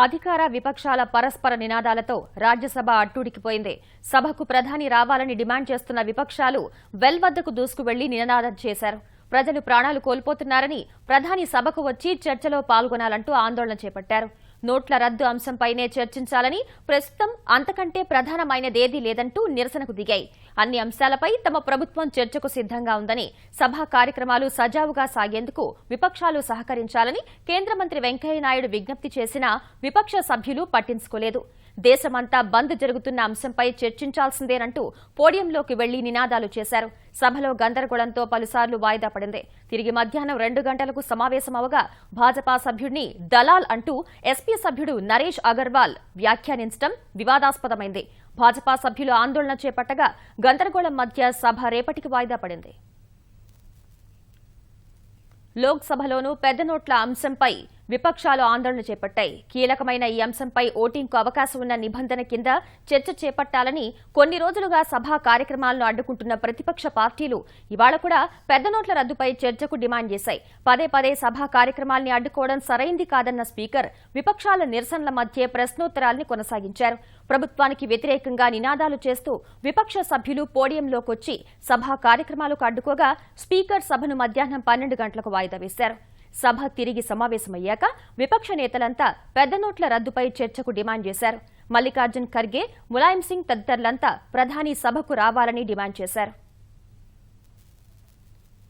అధికార విపక్షాల పరస్పర నినాదాలతో రాజ్యసభ అట్టుడికిపోయింది. సభకు ప్రధాని రావాలని డిమాండ్ చేస్తున్న విపక్షాలు వెల్ వద్దకు దూసుకువెళ్లి నినాదం చేశారు. ప్రజలు ప్రాణాలు కోల్పోతున్నారని, ప్రధాని సభకు వచ్చి చర్చలో పాల్గొనాలంటూ ఆందోళన చేపట్టారు. నోట్ల రద్దు అంశంపైనే చర్చించాలని, ప్రస్తుతం అంతకంటే ప్రధానమైనదేదీ లేదంటూ నిరసనకు దిగాయి. అన్ని అంశాలపై తమ ప్రభుత్వం చర్చకు సిద్ధంగా ఉందని, సభా కార్యక్రమాలు సజావుగా సాగేందుకు విపక్షాలు సహకరించాలని కేంద్ర మంత్రి వెంకయ్యనాయుడు విజ్ఞప్తి చేసినా విపక్ష సభ్యులు పట్టించుకోలేదు. దేశమంతా బంద్ జరుగుతున్న అంశంపై చర్చించాల్సిందేనంటూ పోడియంలోకి వెళ్లి నినాదాలు చేశారు. సభలో గందరగోళంతో పలుసార్లు వాయిదా పడింది. తిరిగి మధ్యాహ్నం 2 గంటలకు సమావేశమవగా భాజపా సభ్యుడిని దలాల్ అంటూ ఎస్పీ సభ్యుడు నరేష్ అగర్వాల్ వ్యాఖ్యానించడం వివాదాస్పదమైంది. భాజపా సభ్యులు ఆందోళన చేపట్టగా గందరగోళం మధ్య సభ రేపటికి వాయిదా పడింది. లోక్సభలోనూ పెద్ద నోట్ల అంశంపై విపక్షాలు ఆందోళన చేపట్టాయి. కీలకమైన ఈ అంశంపై ఓటింగ్కు అవకాశం ఉన్న నిబంధన కింద చర్చ చేపట్టాలని కొన్ని రోజులుగా సభా కార్యక్రమాలను అడ్డుకుంటున్న ప్రతిపక్ష పార్టీలు ఇవాళ కూడా పెద్ద నోట్ల రద్దుపై చర్చకు డిమాండ్ చేశాయి. పదే పదే సభా కార్యక్రమాల్ని అడ్డుకోవడం సరైంది కాదన్న స్పీకర్ విపక్షాల నిరసనల మధ్య ప్రశ్నోత్తరాల్ని కొనసాగించారు. ప్రభుత్వానికి వ్యతిరేకంగా నినాదాలు చేస్తూ విపక్ష సభ్యులు పోడియంలోకొచ్చి సభా కార్యక్రమాలకు అడ్డుకోగా స్పీకర్ సభను మధ్యాహ్నం 12 గంటలకు వాయిదా వేశారు. సభ తిరిగి సమావేశమయ్యాక విపక్ష నేతలంతా పెద్ద నోట్ల రద్దుపై చర్చకు డిమాండ్ చేశారు. మల్లికార్జున్ ఖర్గే, ములాయం సింగ్ తదితరులంతా ప్రధాని సభకు రావాలని డిమాండ్ చేశారు.